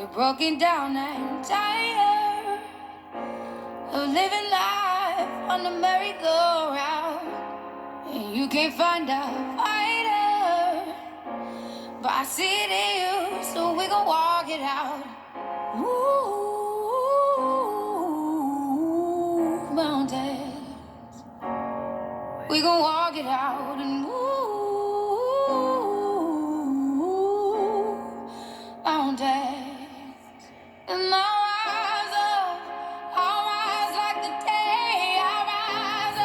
You're broken down and tired of living life on the merry-go-round, and you can't find a fighter, but I see it in you, so we gon' walk it out. Move mountains, we gon' walk it out and move mountains. And I'll rise like the day. I'll rise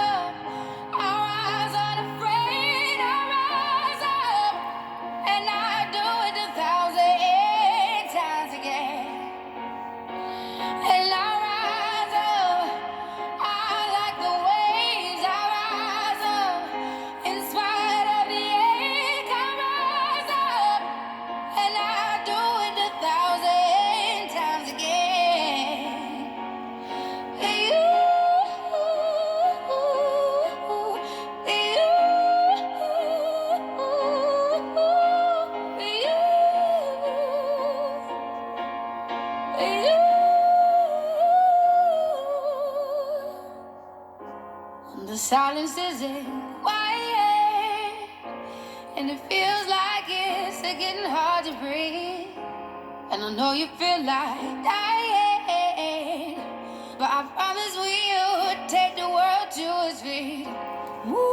unafraid. I'll rise up, and I do it 1,000 times again. And I'll rise up, I like the waves. I'll rise up, in spite of the ache. I'll rise up, and I do it 1,000 times again. The silence isn't quiet, and it feels like it's getting hard to breathe. And I know you feel like dying, but I promise we would take the world to its feet. Move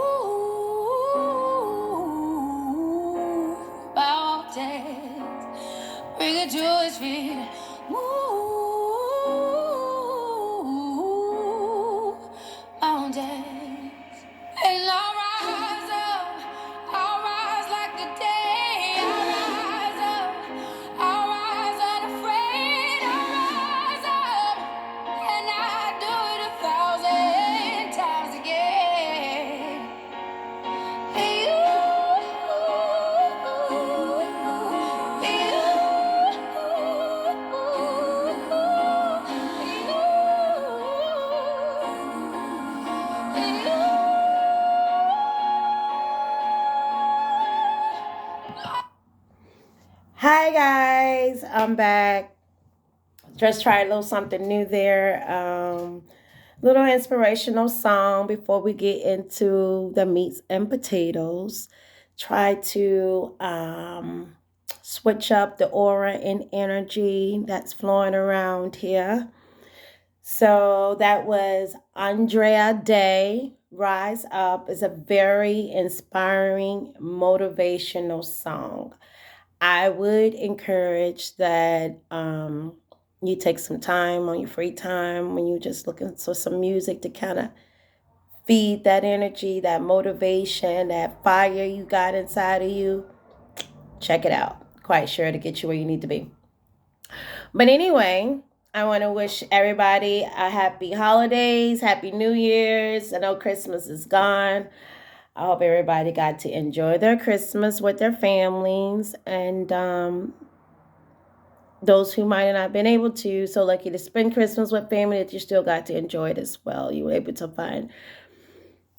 mountains, bring it to its feet. Move mountains, and I'll rise up. I'll rise like the day. I'll rise up. I'll rise unafraid. I'll rise up, and I do it 1,000 times again. Hi guys, I'm back. Just tried a little something new there. Little inspirational song before we get into the meats and potatoes. Try to switch up the aura and energy that's flowing around here. So that was Andrea Day. Rise Up is a very inspiring, motivational song. I would encourage that you take some time on your free time when you're just looking for some music to kind of feed that energy, that motivation, that fire you got inside of you. Check it out. Quite sure to get you where you need to be. But anyway, I want to wish everybody a happy holidays, happy New Year's. I know Christmas is gone. I hope everybody got to enjoy their Christmas with their families, and those who might have not been able to, so lucky to spend Christmas with family, that you still got to enjoy it as well. You were able to find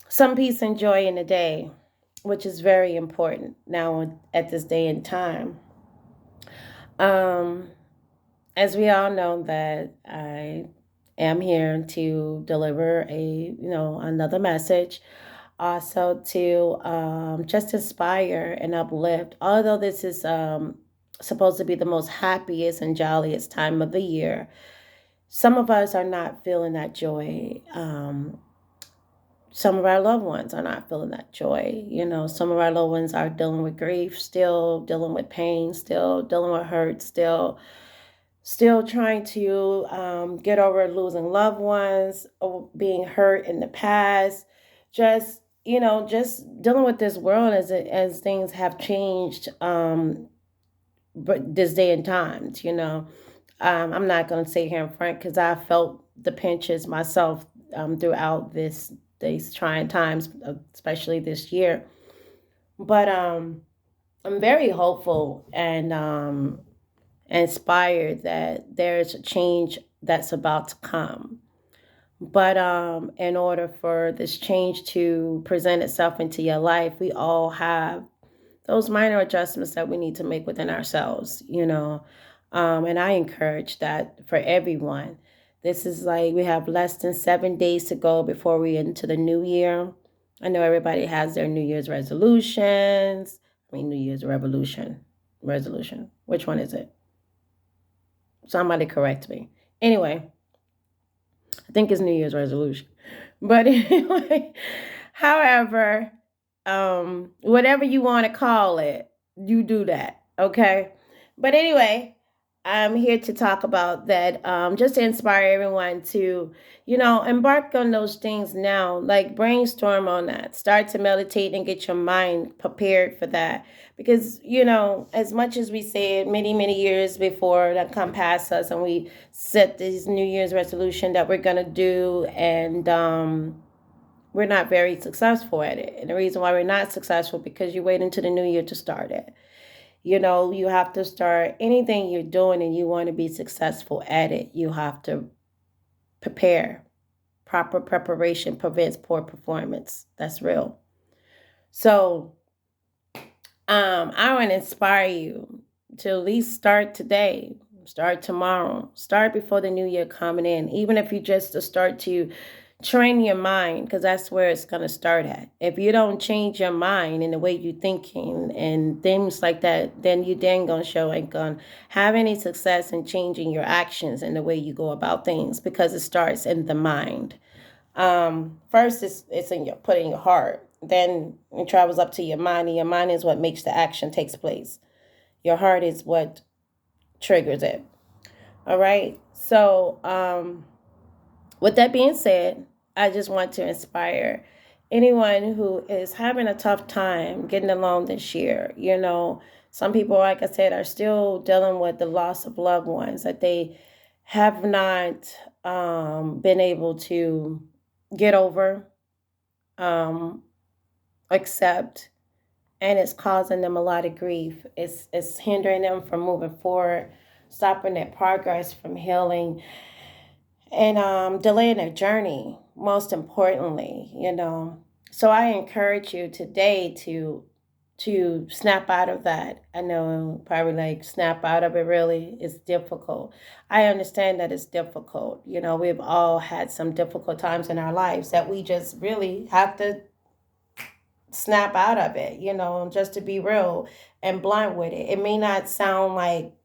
some peace and joy in the day, which is very important now at this day and time. Um, as we all know, that I am here to deliver another message, also to just inspire and uplift. Although this is supposed to be the most happiest and jolliest time of the year, some of us are not feeling that joy. Some of our loved ones are not feeling that joy. Some of our loved ones are dealing with grief, still dealing with pain, still dealing with hurt, still trying to get over losing loved ones or being hurt in the past. Just dealing with this world as things have changed, but this day and times. I'm not going to sit here in front, because I felt the pinches myself throughout these trying times, especially this year. But I'm very hopeful and inspired that there's a change that's about to come. But in order for this change to present itself into your life, we all have those minor adjustments that we need to make within ourselves. And I encourage that for everyone. This is like we have less than 7 days to go before we into the new year. I know everybody has their New Year's resolutions. I mean, New Year's resolution. Which one is it? Somebody correct me. Anyway, I think it's New Year's resolution. But anyway, however, whatever you want to call it, you do that. Okay. But anyway, I'm here to talk about that, just to inspire everyone to, embark on those things now, like brainstorm on that, start to meditate and get your mind prepared for that. Because, as much as we said many, many years before that come past us and we set this New Year's resolution that we're going to do, and we're not very successful at it. And the reason why we're not successful because you wait until the new year to start it. You have to start anything you're doing and you want to be successful at it. You have to prepare. Proper preparation prevents poor performance. That's real. So, I want to inspire you to at least start today, start tomorrow, start before the new year coming in. Even if you just start to train your mind, because that's where it's going to start at. If you don't change your mind and the way you're thinking and things like that, then you then going to ain't going to have any success in changing your actions and the way you go about things, because it starts in the mind. First it's in your put in your heart, then it travels up to your mind, and your mind is what makes the action takes place. Your heart is what triggers it. All right. So with that being said, I just want to inspire anyone who is having a tough time getting along this year. Some people, like I said, are still dealing with the loss of loved ones that they have not been able to get over, accept, and it's causing them a lot of grief. It's hindering them from moving forward, stopping their progress from healing, and delaying their journey, most importantly. So I encourage you today to snap out of that. I know probably like snap out of it really is difficult. I understand that it's difficult. We've all had some difficult times in our lives that we just really have to snap out of it, just to be real and blunt with it. It may not sound like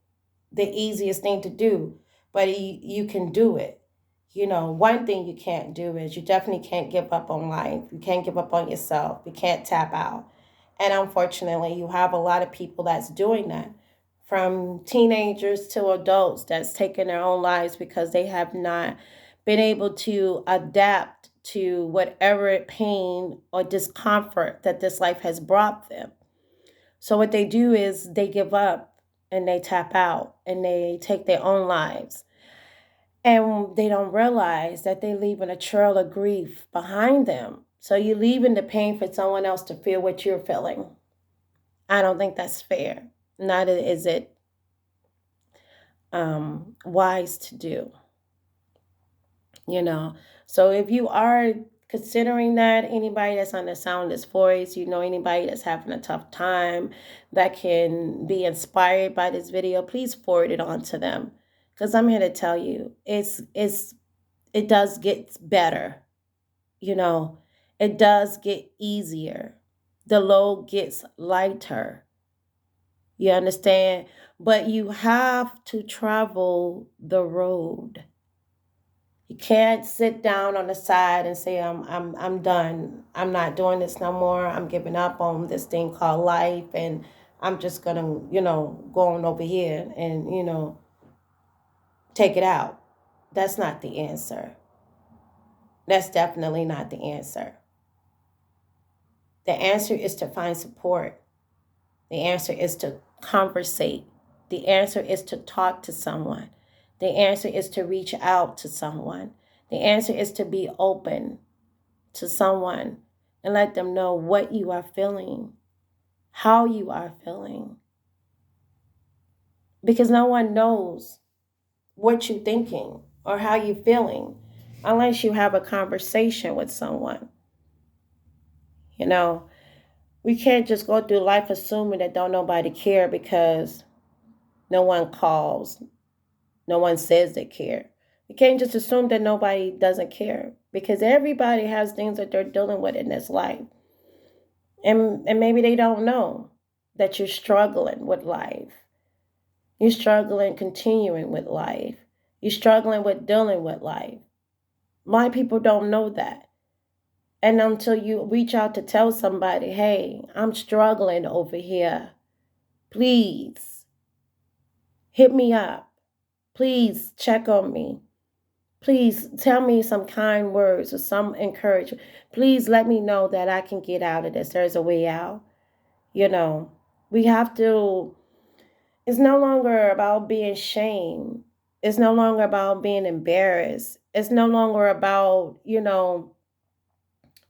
the easiest thing to do, but you can do it. One thing you can't do is you definitely can't give up on life. You can't give up on yourself. You can't tap out. And unfortunately, you have a lot of people that's doing that, from teenagers to adults that's taking their own lives because they have not been able to adapt to whatever pain or discomfort that this life has brought them. So what they do is they give up and they tap out and they take their own lives. And they don't realize that they're leaving a trail of grief behind them. So you're leaving the pain for someone else to feel what you're feeling. I don't think that's fair. Neither is it wise to do. So if you are considering that, anybody that's on the sound of this voice, anybody that's having a tough time that can be inspired by this video, please forward it on to them. Because I'm here to tell you, it does get better. It does get easier. The load gets lighter. You understand? But you have to travel the road. You can't sit down on the side and say, I'm done. I'm not doing this no more. I'm giving up on this thing called life, and I'm just gonna, go on over here and, take it out. That's not the answer. That's definitely not the answer. The answer is to find support. The answer is to conversate. The answer is to talk to someone. The answer is to reach out to someone. The answer is to be open to someone and let them know what you are feeling, how you are feeling. Because no one knows what you're thinking or how you're feeling unless you have a conversation with someone. We can't just go through life assuming that don't nobody care, because No one calls. No one says they care. You can't just assume that nobody doesn't care because everybody has things that they're dealing with in this life. And maybe they don't know that you're struggling with life. You're struggling continuing with life. You're struggling with dealing with life. My people don't know that. And until you reach out to tell somebody, hey, I'm struggling over here, please hit me up. Please check on me. Please tell me some kind words or some encouragement. Please let me know that I can get out of this. There's a way out. We have to, it's no longer about being shamed. It's no longer about being embarrassed. It's no longer about,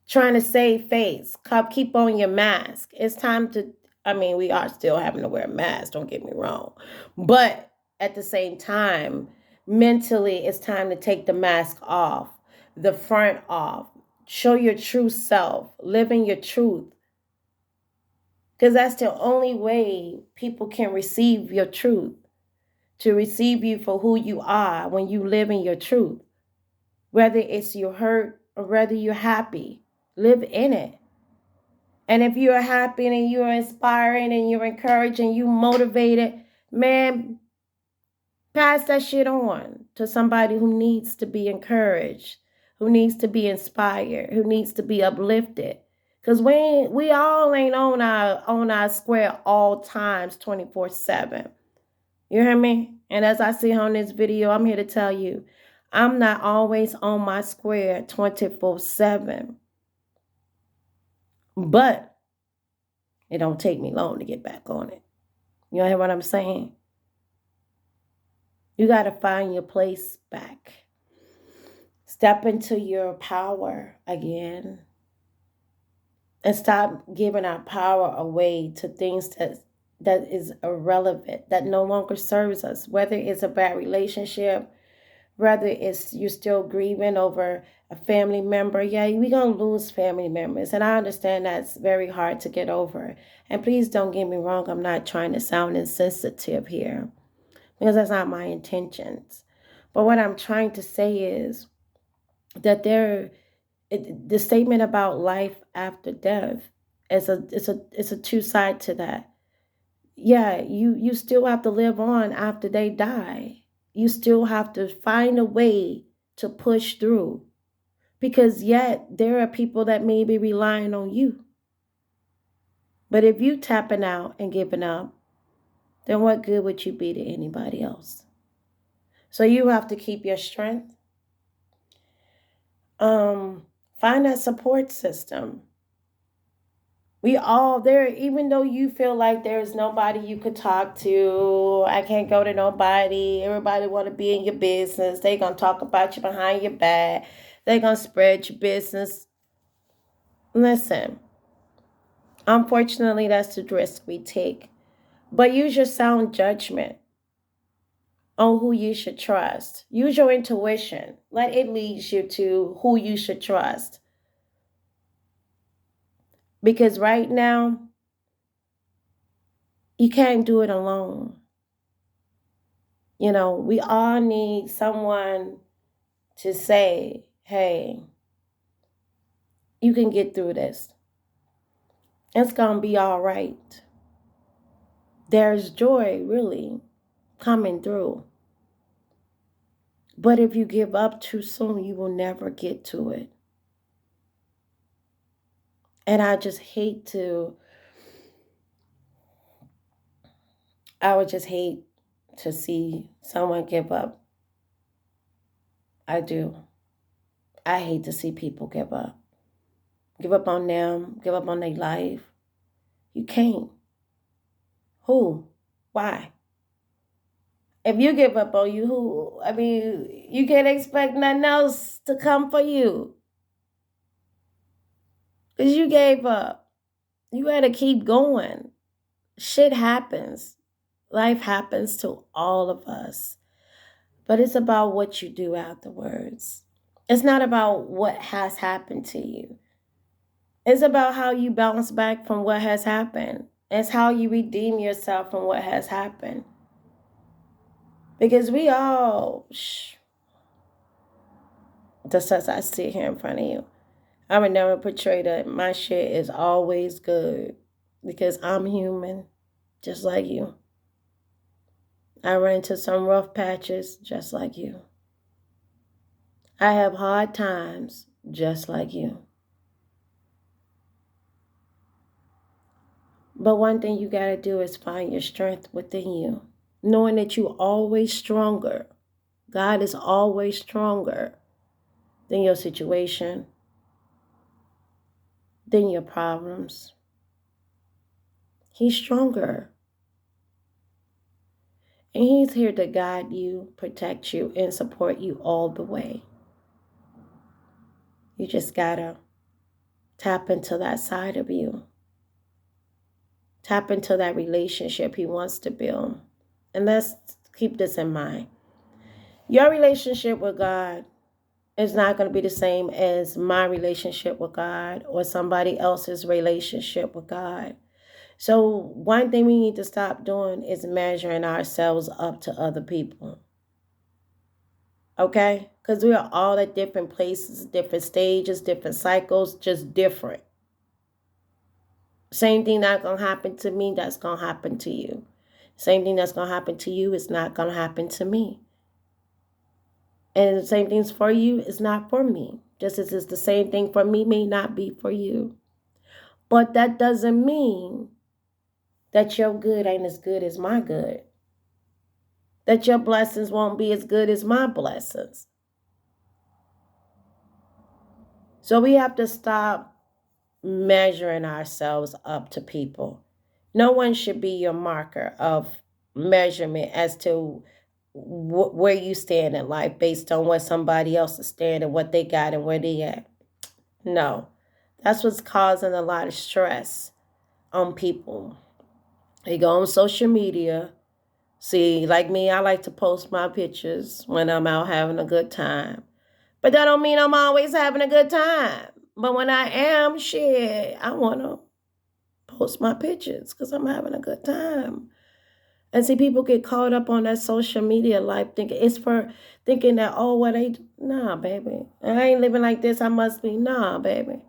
trying to save face. Keep on your mask. It's time to, we are still having to wear a mask, don't get me wrong. But at the same time, mentally, it's time to take the mask off, the front off. Show your true self, live in your truth. Because that's the only way people can receive your truth, to receive you for who you are when you live in your truth. Whether it's you're hurt or whether you're happy, live in it. And if you're happy and you're inspiring and you're encouraging, you motivated, man, pass that shit on to somebody who needs to be encouraged, who needs to be inspired, who needs to be uplifted. Because we all ain't on our square all times 24/7. You hear me? And as I see on this video, I'm here to tell you, I'm not always on my square 24/7. But it don't take me long to get back on it. You hear what I'm saying? You got to find your place back. Step into your power again. And stop giving our power away to things that is irrelevant, that no longer serves us. Whether it's a bad relationship, whether it's you're still grieving over a family member. Yeah, we're going to lose family members. And I understand that's very hard to get over. And please don't get me wrong. I'm not trying to sound insensitive here, because that's not my intentions. But what I'm trying to say is that the statement about life after death is it's a two side to that. Yeah, you still have to live on after they die. You still have to find a way to push through, because yet there are people that may be relying on you. But if you tapping out and giving up, then what good would you be to anybody else? So you have to keep your strength. Find that support system. We all there, even though you feel like there's nobody you could talk to, I can't go to nobody, everybody want to be in your business, they gonna talk about you behind your back, they gonna spread your business. Listen, unfortunately, that's the risk we take. But use your sound judgment on who you should trust. Use your intuition. Let it lead you to who you should trust. Because right now, you can't do it alone. We all need someone to say, hey, you can get through this. It's going to be all right. There's joy really coming through. But if you give up too soon, you will never get to it. And I would just hate to see someone give up. I do. I hate to see people give up. Give up on them, give up on their life. You can't. Who? Why? If you give up on you, who? You can't expect nothing else to come for you. Because you gave up. You got to keep going. Shit happens. Life happens to all of us. But it's about what you do afterwards. It's not about what has happened to you. It's about how you bounce back from what has happened. It's how you redeem yourself from what has happened. Because we all, just as I sit here in front of you, I would never portray that my shit is always good because I'm human, just like you. I run into some rough patches, just like you. I have hard times, just like you. But one thing you got to do is find your strength within you, knowing that you're always stronger. God is always stronger than your situation, than your problems. He's stronger. And He's here to guide you, protect you, and support you all the way. You just got to tap into that side of you. Tap into that relationship He wants to build. And let's keep this in mind. Your relationship with God is not going to be the same as my relationship with God or somebody else's relationship with God. So one thing we need to stop doing is measuring ourselves up to other people. Okay? Because we are all at different places, different stages, different cycles, just different. Same thing that's going to happen to me, that's going to happen to you. Same thing that's going to happen to you is not going to happen to me. And the same thing's for you is not for me. Just as it's the same thing for me may not be for you. But that doesn't mean that your good ain't as good as my good. That your blessings won't be as good as my blessings. So we have to stop measuring ourselves up to people. No one should be your marker of measurement as to where you stand in life based on what somebody else is standing, what they got and where they at. No, that's what's causing a lot of stress on people. They go on social media. See, like me, I like to post my pictures when I'm out having a good time. But that don't mean I'm always having a good time. But when I am, shit, I want to post my pictures because I'm having a good time. And see, people get caught up on that social media life thinking that, oh, nah, baby. I ain't living like this. I must be. Nah, baby.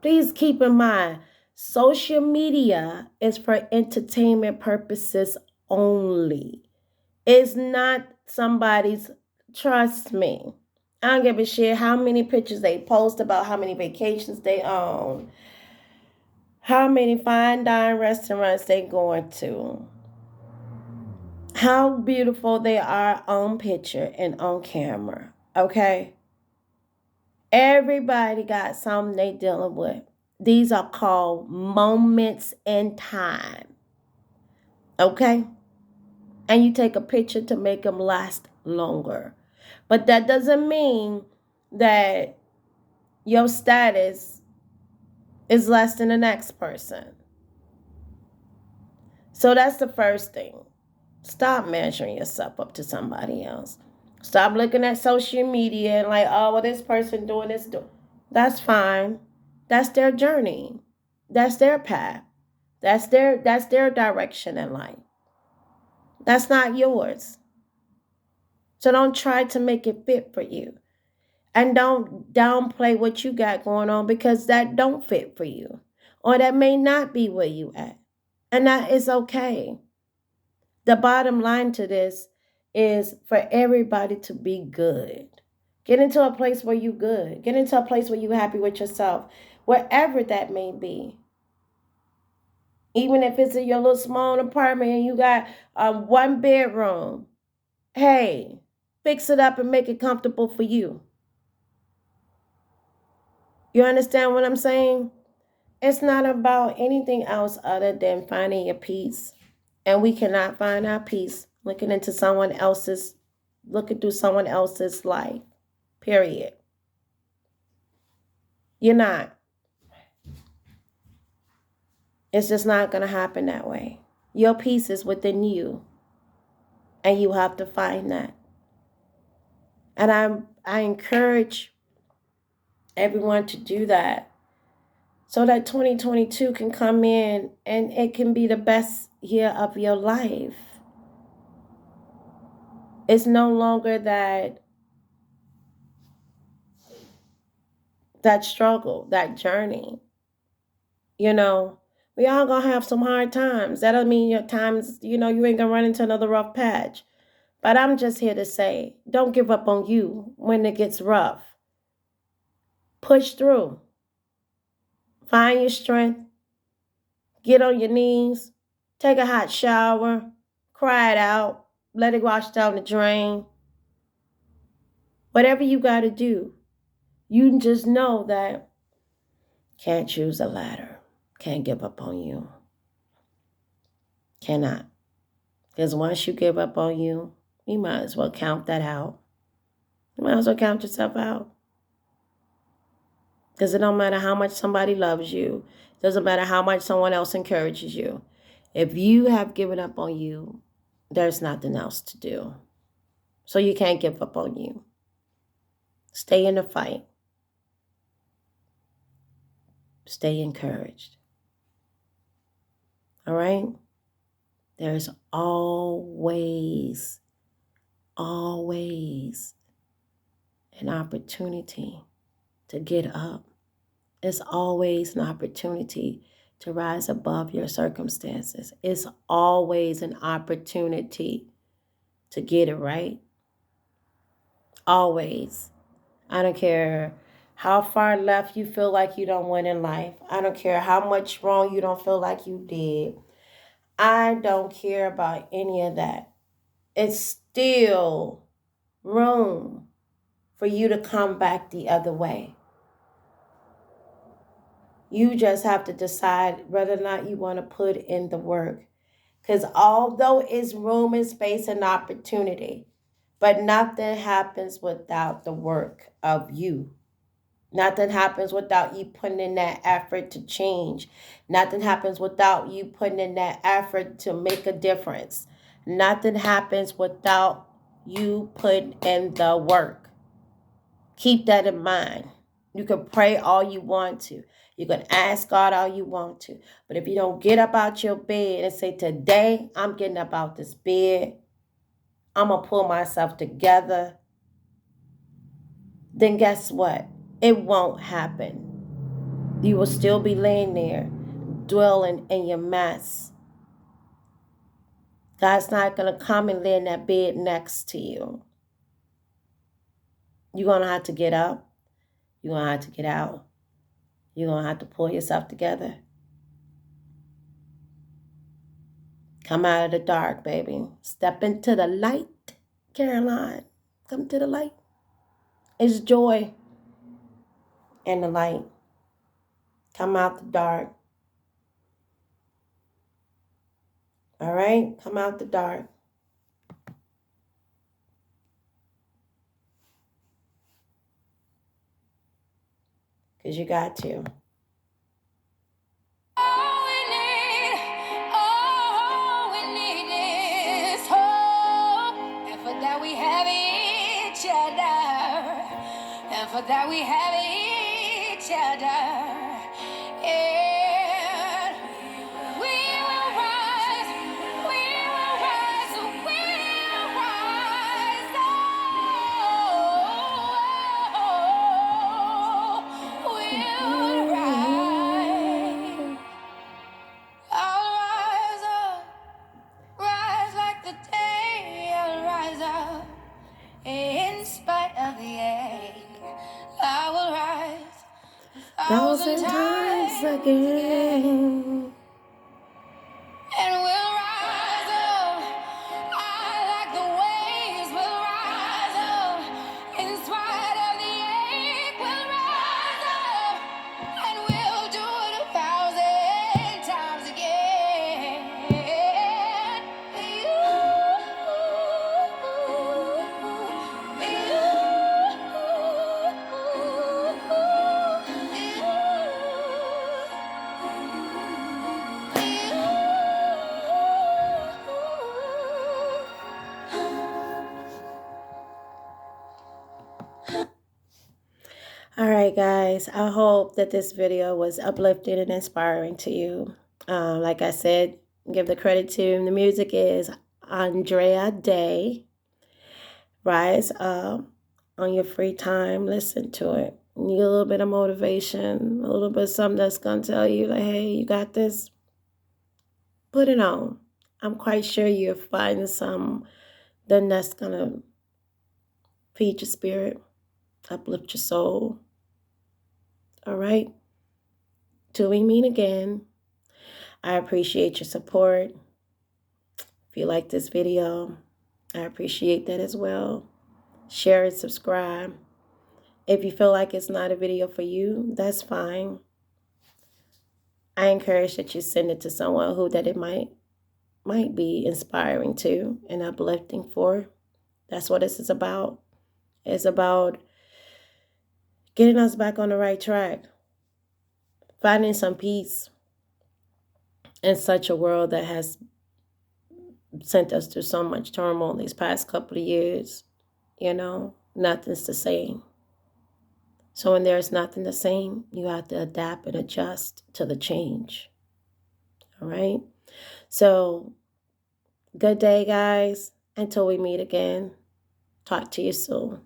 Please keep in mind, social media is for entertainment purposes only. It's not somebody's, trust me. I don't give a shit how many pictures they post about how many vacations they own, how many fine dine restaurants they going to, how beautiful they are on picture and on camera, okay? Everybody got something they dealing with. These are called moments in time, okay? And you take a picture to make them last longer. But that doesn't mean that your status is less than the next person. So that's the first thing. Stop measuring yourself up to somebody else. Stop looking at social media and like, oh, well, this person doing this. That's fine. That's their journey. That's their path. That's their direction in life. That's not yours. So don't try to make it fit for you. And don't downplay what you got going on because that don't fit for you. Or that may not be where you at. And that is okay. The bottom line to this is for everybody to be good. Get into a place where you good. Get into a place where you happy with yourself. Wherever that may be. Even if it's in your little small apartment and you got one bedroom. Hey, fix it up and make it comfortable for you. You understand what I'm saying? It's not about anything else other than finding your peace. And we cannot find our peace looking through someone else's life. Period. You're not. It's just not going to happen that way. Your peace is within you. And you have to find that. And I encourage everyone to do that. So that 2022 can come in and it can be the best year of your life. It's no longer that struggle, that journey. You know, we all gonna have some hard times. That don't mean your times, you ain't gonna run into another rough patch. But I'm just here to say, don't give up on you when it gets rough. Push through. Find your strength. Get on your knees. Take a hot shower. Cry it out. Let it wash down the drain. Whatever you got to do, you just know that can't choose a ladder. Can't give up on you. Cannot. Because once you give up on you, you might as well count that out. You might as well count yourself out. Because it don't matter how much somebody loves you. It doesn't matter how much someone else encourages you. If you have given up on you, there's nothing else to do. So you can't give up on you. Stay in the fight. Stay encouraged. All right? There's always an opportunity to get up. It's always an opportunity to rise above your circumstances. It's always an opportunity to get it right. Always. I don't care how far left you feel like you don't win in life. I don't care how much wrong you don't feel like you did. I don't care about any of that. It's still room for you to come back the other way. You just have to decide whether or not you want to put in the work. Because although it's room and space and opportunity, but nothing happens without the work of you. Nothing happens without you putting in that effort to change. Nothing happens without you putting in that effort to make a difference. Nothing happens without you putting in the work. Keep that in mind. You can pray all you want to. You can ask God all you want to. But if you don't get up out your bed and say, today I'm getting up out this bed, I'm going to pull myself together, then guess what? It won't happen. You will still be laying there, dwelling in your mess. God's not going to come and lay in that bed next to you. You're going to have to get up. You're going to have to get out. You're going to have to pull yourself together. Come out of the dark, baby. Step into the light, Caroline. Come to the light. It's joy in the light. Come out the dark. All right? Come out the dark. Because you got to. All we need is hope. And for that we have each other. And for that we have each other. And we will rise. We will rise. We will rise. We'll rise. I'll rise up. Rise like the day. I'll rise up. In spite of the ache, I will rise 1,000 times again. And we'll rise up. I like the waves. We'll rise up. In spite of the ache, we'll rise up. And we'll do it 1,000 times again. All right, guys. I hope that this video was uplifting and inspiring to you. Like I said, give the credit to the music is Andrea Day. rise up on your free time. Listen to it. You need a little bit of motivation, a little bit of something that's going to tell you, like, hey, you got this. Put it on. I'm quite sure you'll find something that's going to feed your spirit, uplift your soul. All right? Till we meet again, I appreciate your support. If you like this video, I appreciate that as well. Share and subscribe. If you feel like it's not a video for you, that's fine. I encourage that you send it to someone who that it might be inspiring to and uplifting for. That's what this is about. It's about getting us back on the right track, finding some peace in such a world that has sent us through so much turmoil these past couple of years. You know, nothing's the same. So when there's nothing the same, you have to adapt and adjust to the change. All right? So, good day, guys. Until we meet again. Talk to you soon.